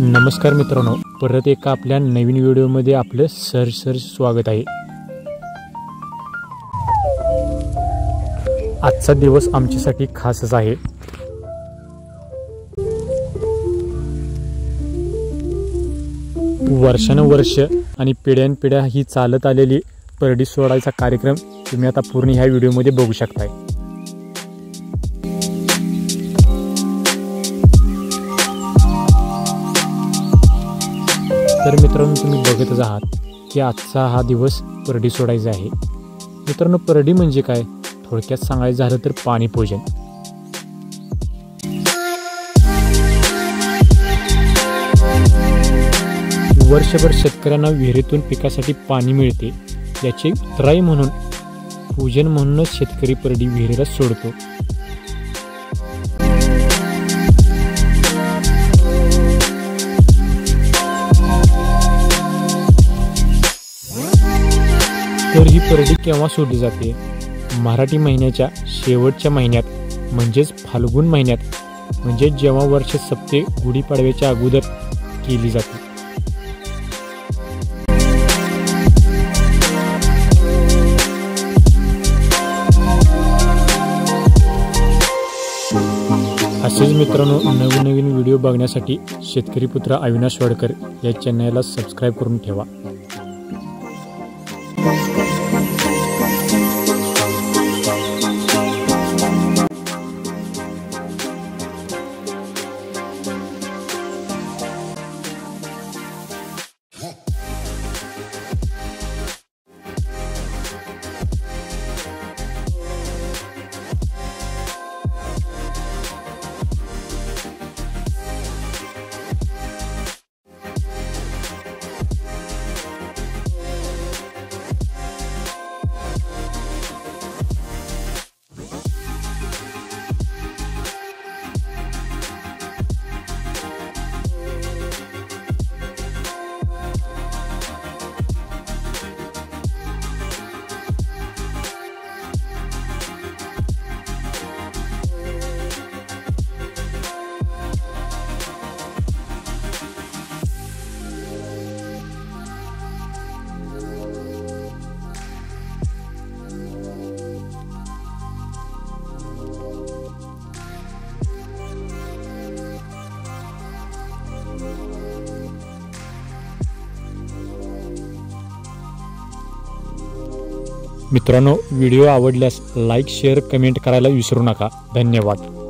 नमस्कार मित्रांनो, परत एका आपल्या नवीन व्हिडिओमध्ये आपलं सहर्ष स्वागत आहे। आजचा दिवस आमच्यासाठी खासच आहे। वर्षानुवर्ष आणि पिढ्यानपिढ्या ही चालत आलेली परडी सोडायचा कार्यक्रम तुम्ही आता पूर्ण ह्या व्हिडिओमध्ये बघू शकताय। तर मित्रांनो, तुम्ही बघतच आहात की आजचा हा दिवस परडी सोडायचा आहे। मित्रांनो, परडी म्हणजे काय थोडक्यात सांगायचं झालं तर पाणी पूजन। वर्षभर शेतकऱ्यांना विहिरीतून पिकासाठी पाणी मिळते याची त्राई म्हणून पूजन म्हणूनच शेतकरी परडी विहिरीला सोडतो। तर ही परडी केव्हा सोडली जाते? मराठी महिन्याच्या शेवटच्या महिन्यात म्हणजेच फाल्गुन महिन्यात, म्हणजे जेव्हा वर्ष सप्ते गुढीपाडव्याच्या अगोदर केली जाते। असेच मित्रांनो, नवीन व्हिडिओ बघण्यासाठी शेतकरी पुत्र अविनाश वाडकर या चॅनलला सबस्क्राईब करून ठेवा। मित्रांनो, व्हिडिओ आवडल्यास लाईक, शेअर, कमेंट करायला विसरू नका। धन्यवाद।